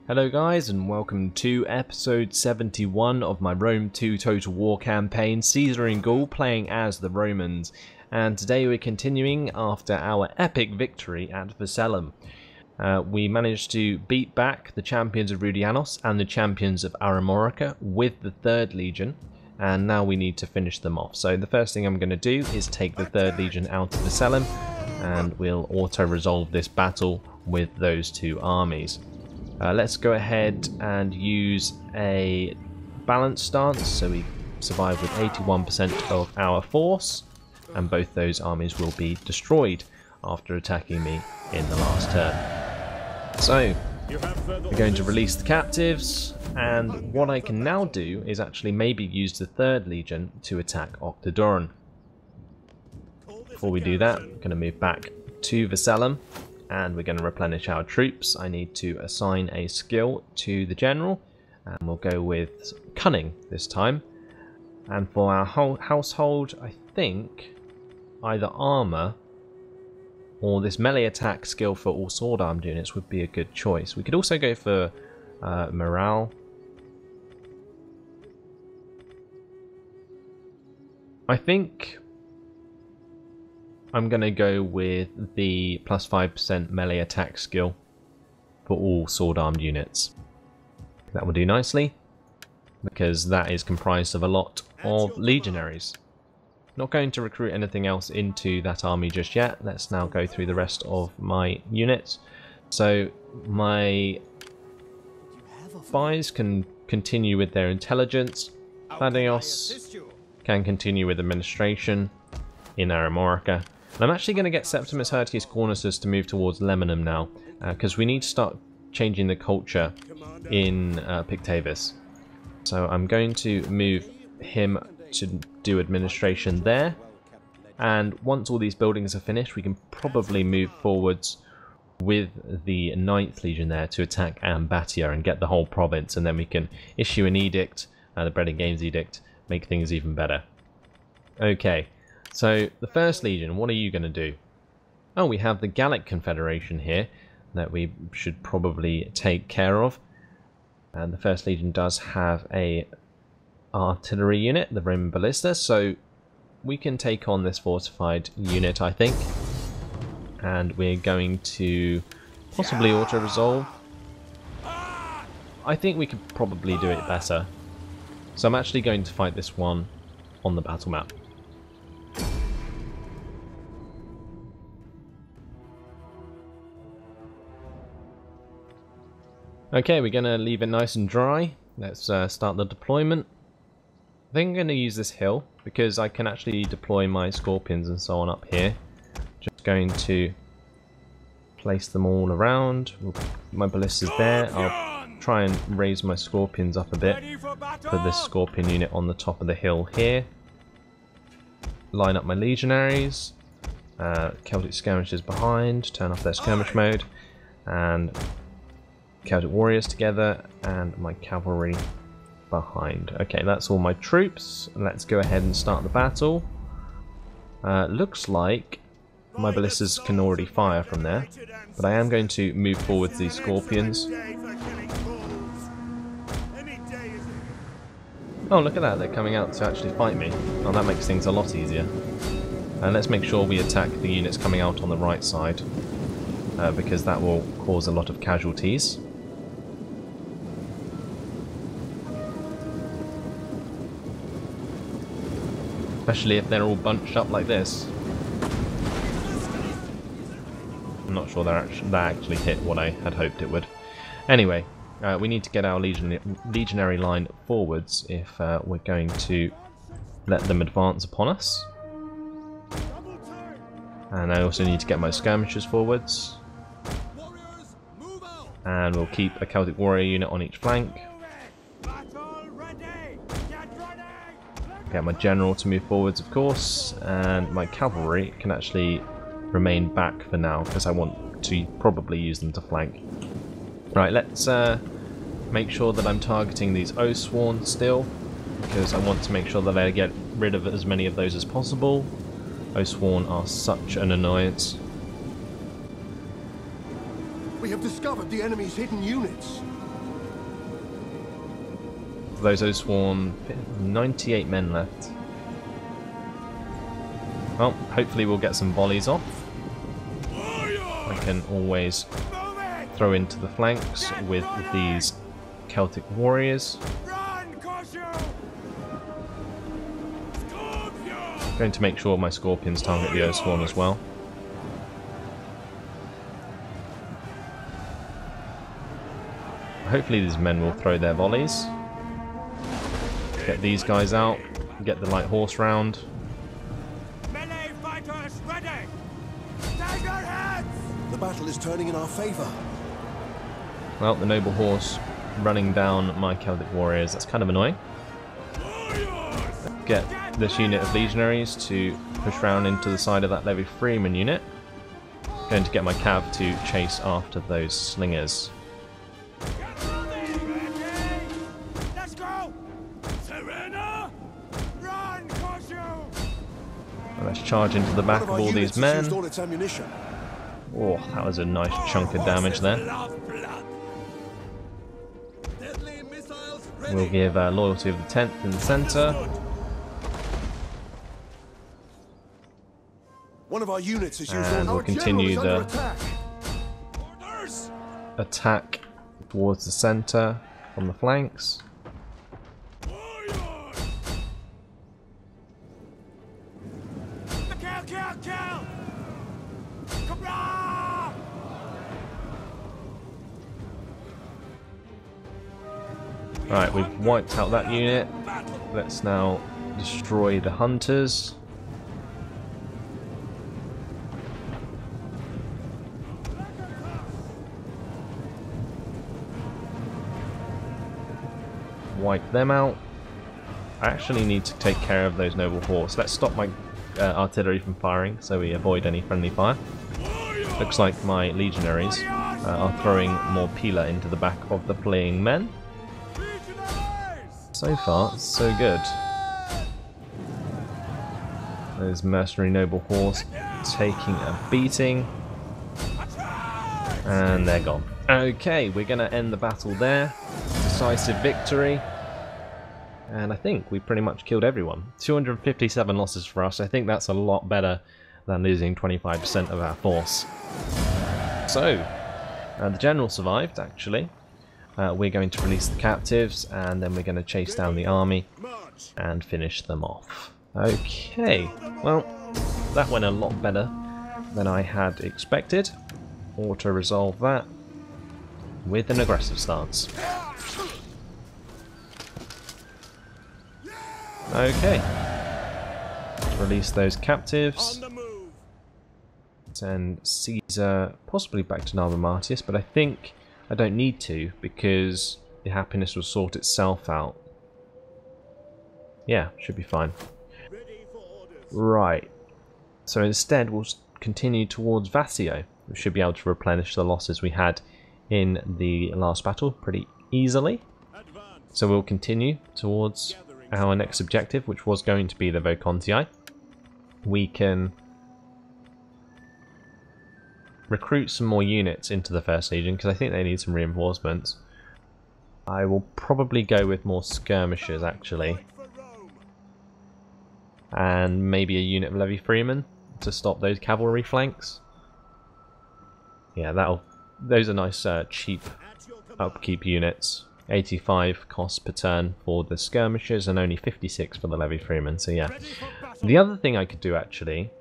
Hello guys, and welcome to episode 71 of my Rome 2 Total War campaign, Caesar in Gaul playing as the Romans. And today we're continuing after our epic victory at Vercellum. We managed to beat back the champions of Rudianos and the champions of Aramorica with the 3rd Legion, and now we need to finish them off. So the first thing I'm going to do is take the 3rd Legion out of Vercellum, and we'll auto-resolve this battle with those two armies. Let's go ahead and use a balanced stance, so we survive with 81% of our force, and both those armies will be destroyed after attacking me in the last turn. So, we're going to release the captives, and what I can now do is actually maybe use the 3rd Legion to attack Octodoron. Before we do that, we're going to move back to Vercellum, and we're going to replenish our troops. I need to assign a skill to the general, and we'll go with cunning this time. And for our household, I think either armor or this melee attack skill for all sword armed units would be a good choice. We could also go for morale. I think I'm going to go with the plus 5% melee attack skill for all sword-armed units. That will do nicely, because that is comprised of a lot of legionaries. Not going to recruit anything else into that army just yet. Let's now go through the rest of my units. So my spies can continue with their intelligence. Thaddeus can continue with administration in Aramorica. And I'm actually going to get Septimus Hirtius Cornutus to move towards Lemanum now, because we need to start changing the culture in Pictavis. So I'm going to move him to do administration there, and once all these buildings are finished, we can probably move forwards with the 9th Legion there to attack Ambatia and get the whole province, and then we can issue an edict, the Bread and Games Edict, make things even better. Okay. So, the 1st Legion, what are you going to do? Oh, we have the Gallic Confederation here that we should probably take care of. And the 1st Legion does have a artillery unit, the Roman Ballista, so we can take on this fortified unit, I think. And we're going to possibly auto-resolve. I think we could probably do it better. So I'm actually going to fight this one on the battle map. Okay, we're going to leave it nice and dry. Let's start the deployment. I think I'm going to use this hill because I can actually deploy my scorpions and so on up here. Just going to place them all around. My ballista's there. I'll try and raise my scorpions up a bit. Put this scorpion unit on the top of the hill here. Line up my legionaries. Celtic skirmishers behind. Turn off their skirmish mode. And Celtic warriors together, and my cavalry behind. Okay, that's all my troops. Let's go ahead and start the battle. Looks like my ballistas can already fire from there, but I am going to move forward these scorpions. Oh, look at that, they're coming out to actually fight me. Oh, that makes things a lot easier. And let's make sure we attack the units coming out on the right side, because that will cause a lot of casualties. Especially if they're all bunched up like this. I'm not sure that actually hit what I had hoped it would. Anyway, we need to get our legionary line forwards if we're going to let them advance upon us. And I also need to get my skirmishers forwards. And we'll keep a Celtic warrior unit on each flank. Get my general to move forwards, of course, and my cavalry can actually remain back for now because I want to probably use them to flank. Right, let's make sure that I'm targeting these Oathsworn still, because I want to make sure that I get rid of as many of those as possible. Oathsworn are such an annoyance. We have discovered the enemy's hidden units. Those who sworn, 98 men left. Well, hopefully we'll get some volleys off. I can always throw into the flanks with these Celtic warriors. Going to make sure my scorpions target the Earthsworn as well. Hopefully these men will throw their volleys. Get these guys out, get the light horse round. Melee fighters ready! Stand your heads! The battle is turning in our favor. Well, the noble horse running down my Celtic warriors, that's kind of annoying. Get this unit of legionaries to push round into the side of that Levy Freeman unit. Going to get my cav to chase after those slingers. Let's go! Serena! Run, Koshu! Let's charge into the back of all these men. All its ammunition. Oh, that was a nice chunk of damage there. We'll give loyalty of the 10th in the centre. One of our units is used And we'll continue the Orders! attack towards the centre on the flanks. Kill! Kabra! Right, we've wiped out that unit. Let's now destroy the hunters. Wipe them out. I actually need to take care of those noble horse. Let's stop my artillery from firing so we avoid any friendly fire. Looks like my legionaries are throwing more pila into the back of the fleeing men. So far, so good. There's mercenary noble horse taking a beating. And they're gone. Okay, we're going to end the battle there. Decisive victory. And I think we pretty much killed everyone. 257 losses for us. I think that's a lot better than losing 25% of our force. So, the general survived, actually. We're going to release the captives, and then we're going to chase down the army and finish them off. Okay, well, that went a lot better than I had expected. Auto-resolve that with an aggressive stance. Okay, let's release those captives. Send Caesar possibly back to Narva Martius, but I think I don't need to because the happiness will sort itself out. Yeah, should be fine. Right, so instead we'll continue towards Vasio. We should be able to replenish the losses we had in the last battle pretty easily. So we'll continue towards our next objective, which was going to be the Vocontii. We can recruit some more units into the First Legion because I think they need some reinforcements. I will probably go with more skirmishers actually, and maybe a unit of Levy Freemen to stop those cavalry flanks. Yeah, those are nice cheap upkeep units. 85 cost per turn for the skirmishers and only 56 for the Levy Freemen, so yeah. The other thing I could do actually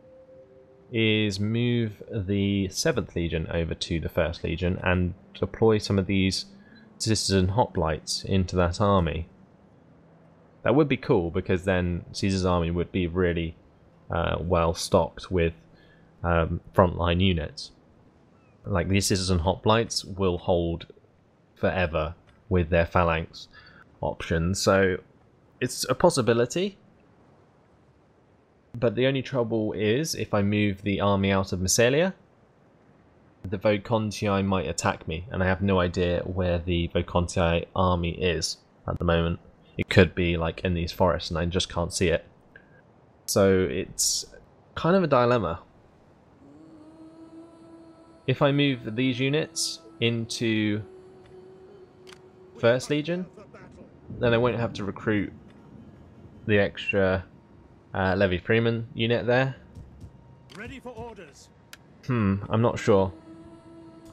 is move the 7th Legion over to the 1st Legion and deploy some of these citizen hoplites into that army. That would be cool because then Caesar's army would be really well stocked with frontline units. Like these citizen hoplites will hold forever with their phalanx options, so it's a possibility. But the only trouble is, if I move the army out of Massalia, the Vocontii might attack me, and I have no idea where the Vocontii army is at the moment. It could be like in these forests, and I just can't see it. So it's kind of a dilemma. If I move these units into First Legion, then I won't have to recruit the extra Levy Freeman unit there. Ready for orders. I'm not sure.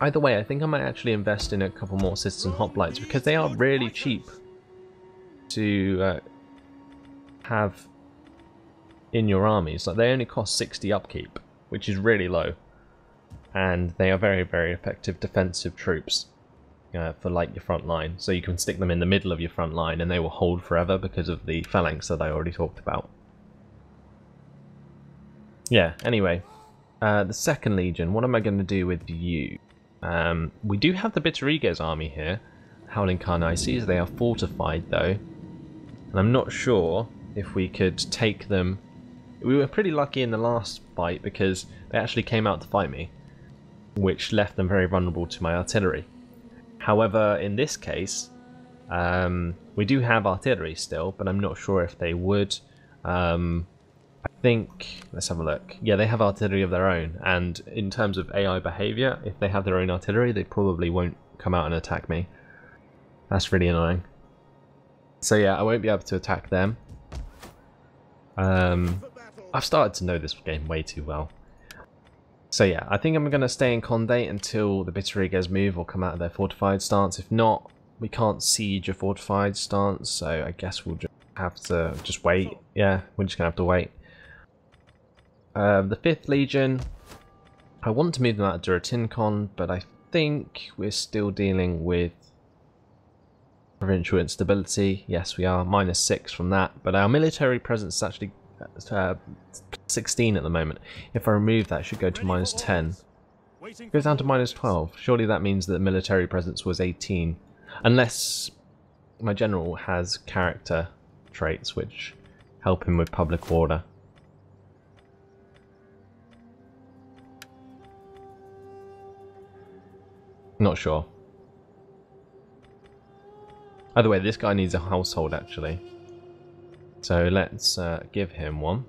Either way, I think I might actually invest in a couple more citizen hoplites because they are really cheap to have in your armies. Like, they only cost 60 upkeep, which is really low, and they are very, very effective defensive troops for like your front line. So you can stick them in the middle of your front line and they will hold forever because of the phalanx that I already talked about. Yeah, anyway, the 2nd Legion, what am I going to do with you? We do have the Bituriges army here, Howling Carnices. They are fortified though, and I'm not sure if we could take them. We were pretty lucky in the last fight because they actually came out to fight me, which left them very vulnerable to my artillery. However, in this case, we do have artillery still, but I'm not sure if they would. I think, let's have a look. Yeah, they have artillery of their own, and in terms of AI behavior, if they have their own artillery, they probably won't come out and attack me. That's really annoying. So yeah, I won't be able to attack them. I've started to know this game way too well. So yeah, I think I'm going to stay in Conde until the Bituriges move or come out of their fortified stance. If not, we can't siege a fortified stance, so I guess we'll just have to wait. Yeah, we're just going to have to wait. The 5th Legion, I want to move them out of Duratincon, but I think we're still dealing with provincial instability. Yes, we are, -6 from that, but our military presence is actually 16 at the moment. If I remove that, it should go to -10. It goes down to -12. Surely that means that the military presence was 18. Unless my general has character traits which help him with public order. Not sure. Either way, this guy needs a household actually. So let's give him one.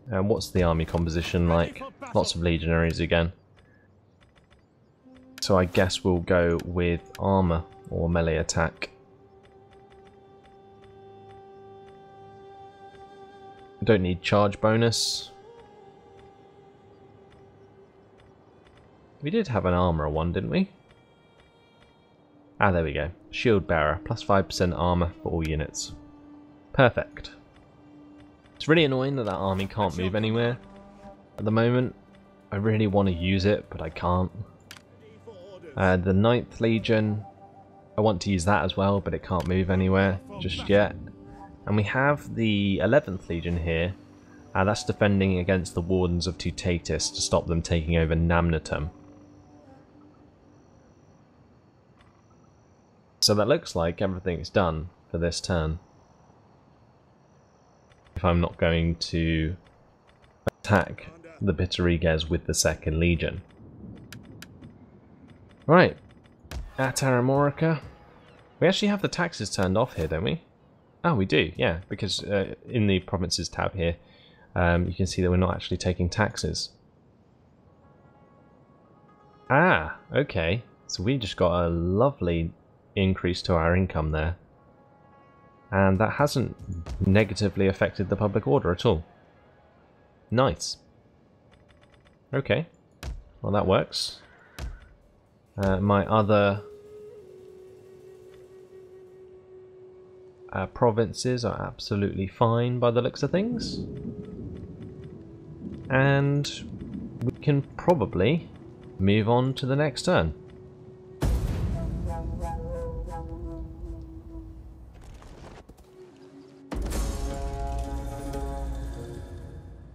And what's the army composition like? Lots of legionaries again. So I guess we'll go with armor or melee attack. Don't need charge bonus. We did have an armor one, didn't we? Ah, there we go. Shield bearer, plus 5% armor for all units. Perfect. It's really annoying that that army can't move anywhere at the moment. I really want to use it, but I can't. The 9th Legion, I want to use that as well, but it can't move anywhere just yet. And we have the 11th Legion here. That's defending against the Wardens of Tutatis to stop them taking over Namnatum. So that looks like everything's done for this turn. If I'm not going to attack the Bituriges with the 2nd Legion. Right, at Aramorica, we actually have the taxes turned off here, don't we? Oh, we do, yeah, because in the provinces tab here, you can see that we're not actually taking taxes. Ah, okay, so we just got a lovely increase to our income there. And that hasn't negatively affected the public order at all. Nice. Okay, well that works. My other provinces are absolutely fine by the looks of things. And we can probably move on to the next turn.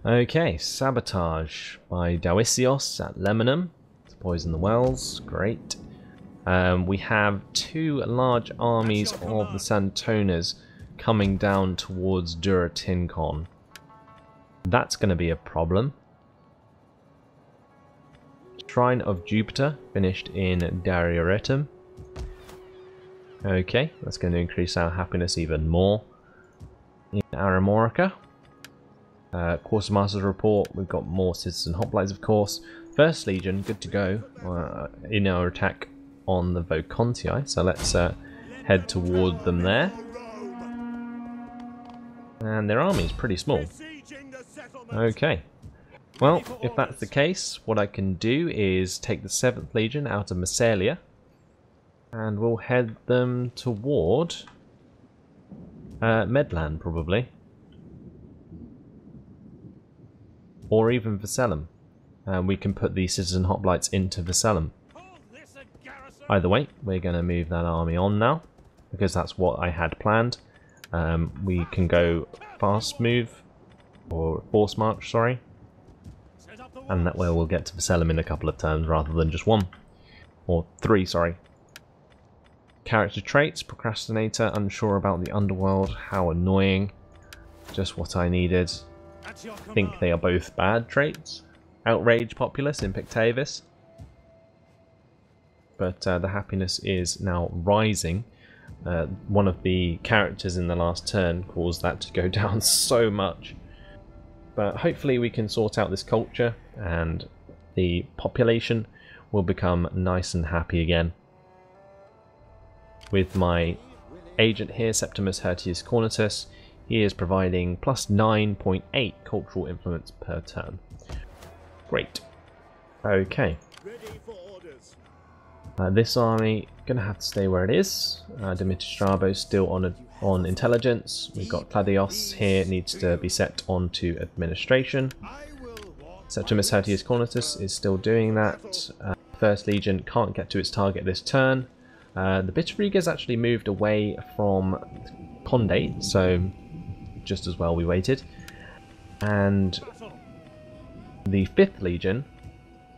Okay, sabotage by Dawisios at Lemanum to poison the wells. Great. We have 2 large armies of the Santonas coming down towards Duratincon. That's going to be a problem. Shrine of Jupiter finished in Darioretum. Okay, that's going to increase our happiness even more. In Aramorica. Quartermaster's report, we've got more citizen hoplites of course. 1st Legion, good to go in our attack on the Vocontii, so let's head toward them there. And their army is pretty small. Okay. Well, if that's the case, what I can do is take the 7th Legion out of Massalia, and we'll head them toward Medland, probably. Or even Vacellum. We can put the citizen hoplites into Vacellum. Either way, we're going to move that army on now, because that's what I had planned. We can go fast move, or force march, sorry. And that way we'll get to Vacellum in a couple of turns rather than just one. Or 3, sorry. Character traits, procrastinator, unsure about the underworld, how annoying. Just what I needed. I think they are both bad traits. Outrage populace in Pictavis. But the happiness is now rising. One of the characters in the last turn caused that to go down so much. But hopefully we can sort out this culture and the population will become nice and happy again. With my agent here, Septimus Hirtius Cornutus, he is providing plus 9.8 cultural influence per turn. Great. Okay. This army gonna have to stay where it is. Dimitri Strabo's still on intelligence. We've got Claudius here, needs to be set onto administration. Septimus Hirtius Cornutus is still doing that. First Legion can't get to its target this turn. The Bitterfrigas actually moved away from Condate, so just as well we waited. And the 5th Legion,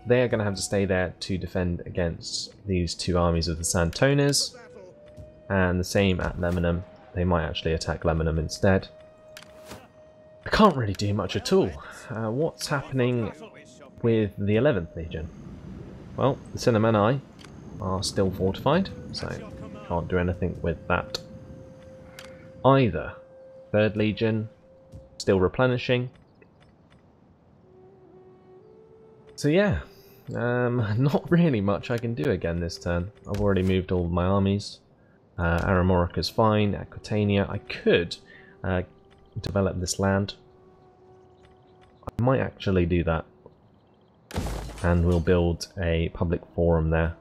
they are going to have to stay there to defend against these two armies of the Santones. And the same at Lemanum. They might actually attack Lemanum instead. I can't really do much at all. What's happening with the 11th Legion? Well, the Cinnamoni are still fortified, so can't do anything with that either. 3rd Legion still replenishing. So yeah, not really much I can do again this turn. I've already moved all of my armies. Aramorica's fine. Aquitania, I could develop this land. I might actually do that. And we'll build a public forum there.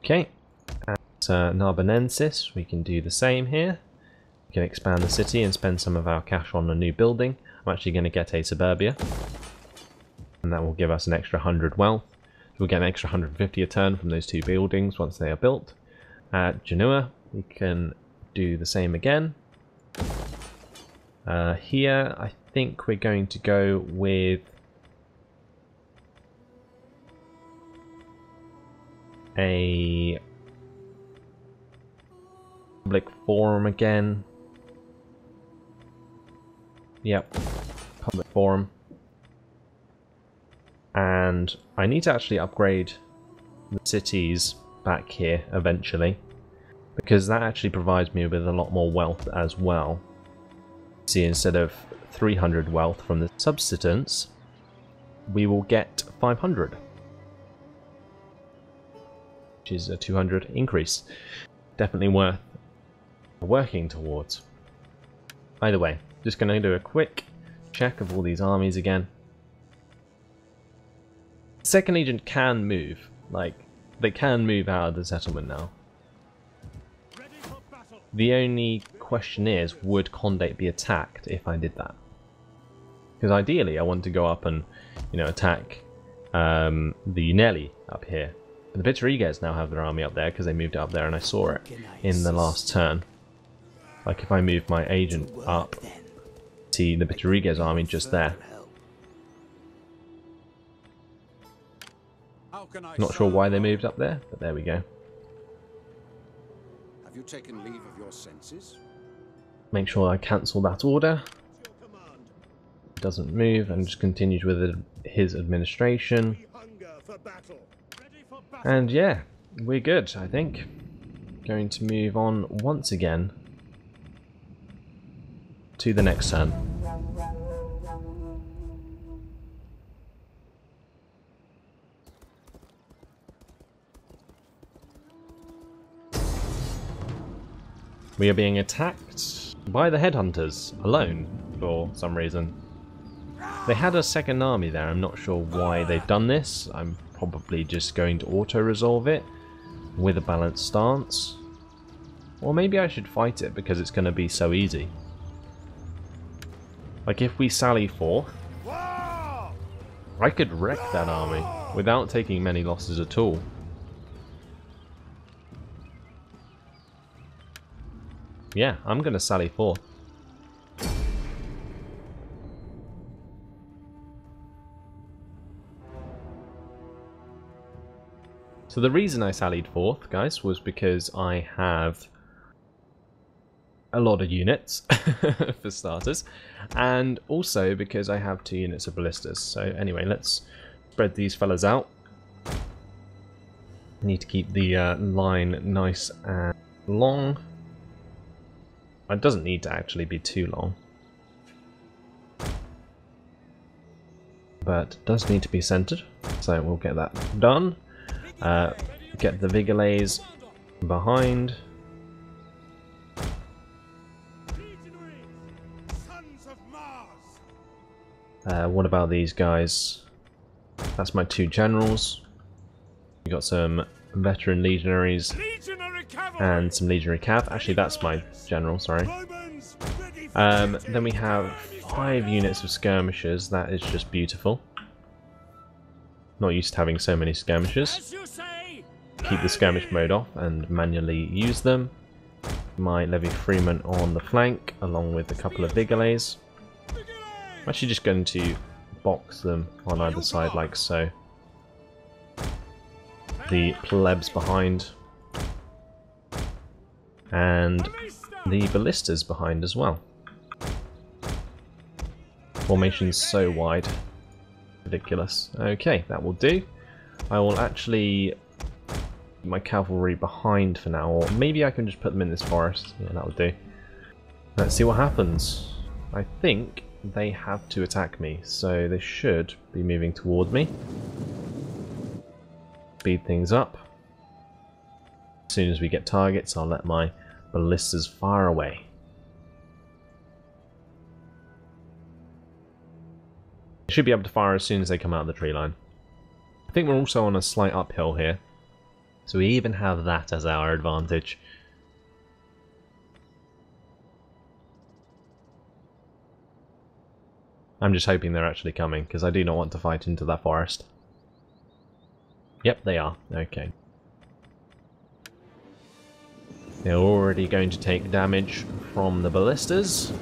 Okay, at Narbonensis we can do the same here. We can expand the city and spend some of our cash on a new building. I'm actually going to get a suburbia, and that will give us an extra 100 wealth. We'll get an extra 150 a turn from those two buildings once they are built. At Genoa we can do the same again. Here I think we're going to go with a public forum again. Yep, public forum. And I need to actually upgrade the cities back here eventually, because that actually provides me with a lot more wealth as well. See, instead of 300 wealth from the subsistence, we will get 500. Which is a 200 increase. Definitely worth working towards. Either way, just going to do a quick check of all these armies again. Second Legion can move. Like, they can move out of the settlement now. The only question is, would Condate be attacked if I did that? Because ideally I want to go up and, you know, attack the Unelli up here. The Bitterigas now have their army up there because they moved it up there, and I saw it in the last turn. Like if I move my agent up, see the Bitterigas army just there. Not sure why they moved up there, but there we go. Have you taken leave of your senses? Make sure I cancel that order. Doesn't move and just continues with his administration. And yeah, we're good, I think. Going to move on once again to the next turn. We are being attacked by the headhunters, alone, for some reason. They had a second army there, I'm not sure why they've done this. I'm probably just going to auto-resolve it with a balanced stance. Or maybe I should fight it because it's going to be so easy. Like if we sally forth, I could wreck that army without taking many losses at all. Yeah, I'm going to sally forth. So the reason I sallied forth, guys, was because I have a lot of units, for starters, and also because I have 2 units of ballistas. So anyway, let's spread these fellas out. Need to keep the line nice and long. It doesn't need to actually be too long, but it does need to be centered, so we'll get that done. Get the Vigilades behind. What about these guys? That's my 2 generals. We got some veteran legionaries and some legionary cav. Actually, that's my general, sorry. Then we have 5 units of skirmishers. That is just beautiful. Not used to having so many skirmishers. Keep the skirmish mode off and manually use them. My levy freeman on the flank, along with a couple of Vigilades. I'm actually just going to box them on either side like so. The plebs behind. And the ballistas behind as well. Formation's so wide. Ridiculous. Okay, that will do. I will actually put my cavalry behind for now, or maybe I can just put them in this forest. Yeah, that will do. Let's see what happens. I think they have to attack me, so they should be moving toward me. Speed things up. As soon as we get targets, I'll let my ballistas fire away. Should be able to fire as soon as they come out of the tree line. I think we're also on a slight uphill here, so we even have that as our advantage. I'm just hoping they're actually coming, because I do not want to fight into that forest. Yep, they are. Okay. They're already going to take damage from the ballistas.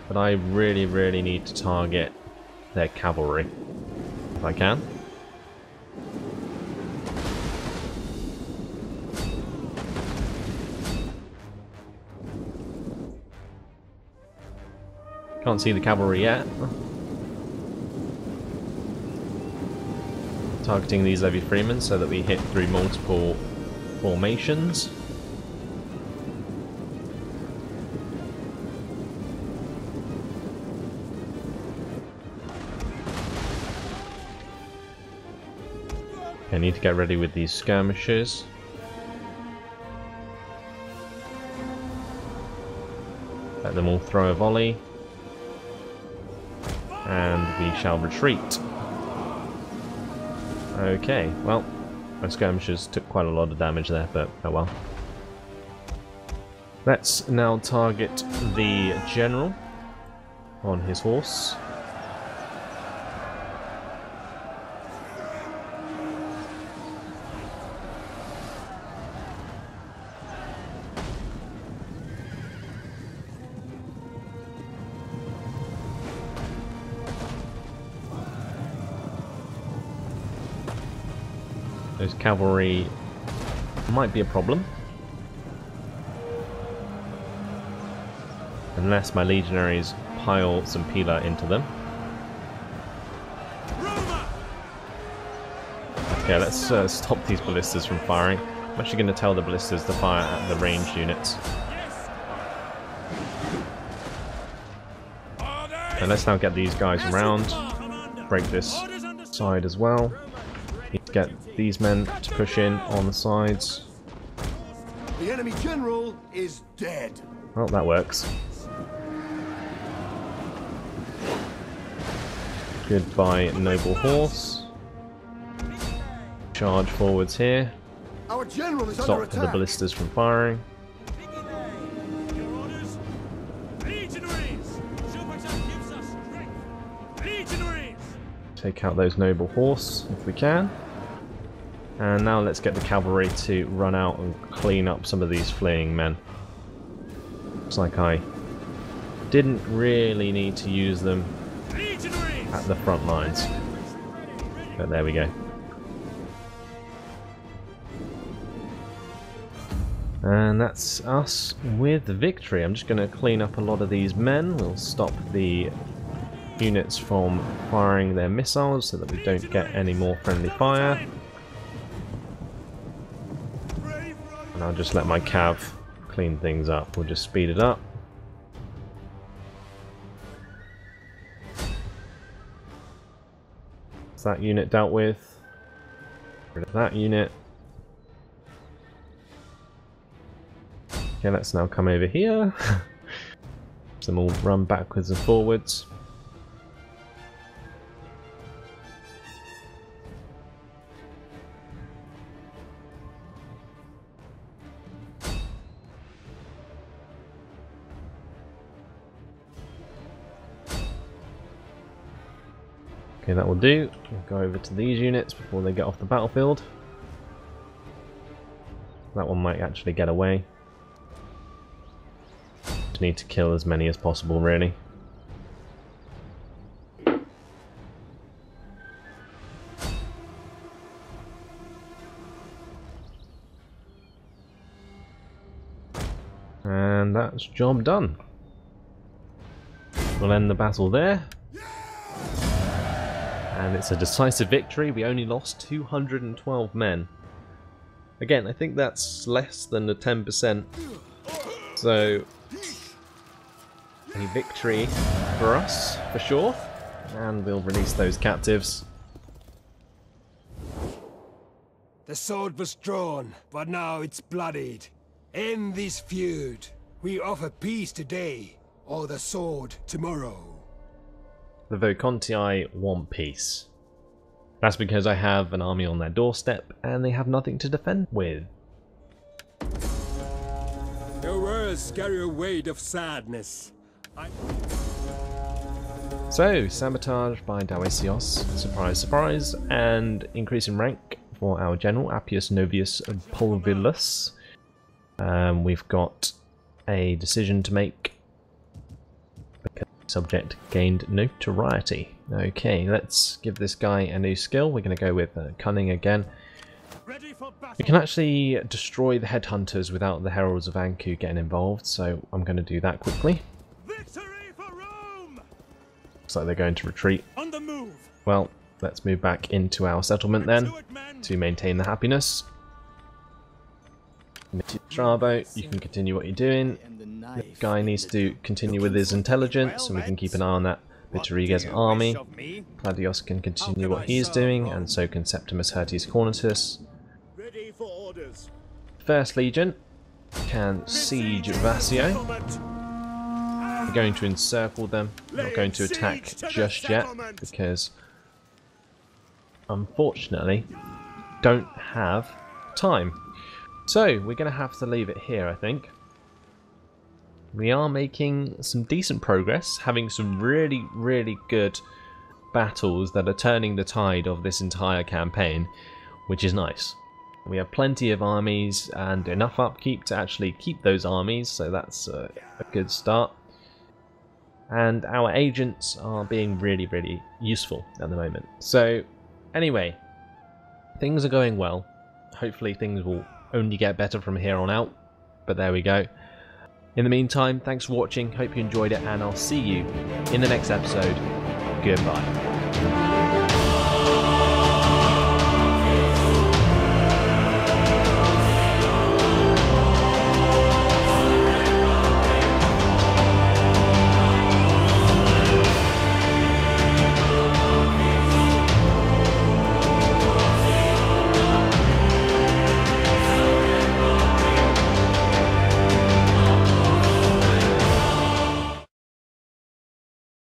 But I really, really need to target their cavalry, if I can. Can't see the cavalry yet. Targeting these levy freemen so that we hit through multiple formations. I need to get ready with these skirmishers. Let them all throw a volley. And we shall retreat. Okay, well, my skirmishers took quite a lot of damage there, but oh well. Let's now target the general on his horse. Those cavalry might be a problem. Unless my legionaries pile some pila into them. Okay, let's stop these ballistas from firing. I'm actually going to tell the ballistas to fire at the ranged units. And let's now get these guys around. Break this side as well. get these men to push in on the sides. The enemy general is dead. Well, that works. Goodbye, noble horse. Charge forwards here. Our general is under Stop attack. the ballistas from firing. Your orders? Legionaries! gives us strength. Legionaries! Take out those noble horse if we can. And now let's get the cavalry to run out and clean up some of these fleeing men. Looks like I didn't really need to use them at the front lines. But there we go. And that's us with the victory. I'm just going to clean up a lot of these men. We'll stop the units from firing their missiles so that we don't get any more friendly fire. And I'll just let my cav clean things up. We'll just speed it up. That's that unit dealt with. Rid of that unit. Okay, let's now come over here. So them all run backwards and forwards. Okay, that will do. We'll go over to these units before they get off the battlefield. That one might actually get away. Just need to kill as many as possible, really. And that's job done. We'll end the battle there. And it's a decisive victory. We only lost 212 men. Again, I think that's less than the 10%. So, a victory for us, for sure. And we'll release those captives. The sword was drawn, but now it's bloodied. End this feud. We offer peace today, or the sword tomorrow. The Vocontii want peace. That's because I have an army on their doorstep and they have nothing to defend with. Your words carry a weight of sadness. So, sabotage by Dacios, surprise surprise, and increase in rank for our general, Appius Novius Pulvillus. We've got a decision to make. Subject gained notoriety. Okay, let's give this guy a new skill. We're going to go with cunning again. We can actually destroy the headhunters without the heralds of Anku getting involved, so I'm going to do that quickly. Victory for Rome! Looks like they're going to retreat. On the move! Well, let's move back into our settlement then to maintain the happiness. Strabo, you can continue what you're doing. This guy needs to continue with his intelligence, and we can keep an eye on that Bituriges army. Claudius can continue what he's doing, and so can Septimus Hirtius Cornutus. Ready for orders. First Legion can siege Vasio. We're going to encircle them. We're not going to attack just yet, because unfortunately don't have time. So we're going to have to leave it here, I think. We are making some decent progress, having some really, really good battles that are turning the tide of this entire campaign, which is nice. We have plenty of armies and enough upkeep to actually keep those armies, so that's a good start. And our agents are being really, really useful at the moment. So anyway, things are going well. Hopefully things will only get better from here on out, but there we go. In the meantime, thanks for watching, hope you enjoyed it, and I'll see you in the next episode. Goodbye.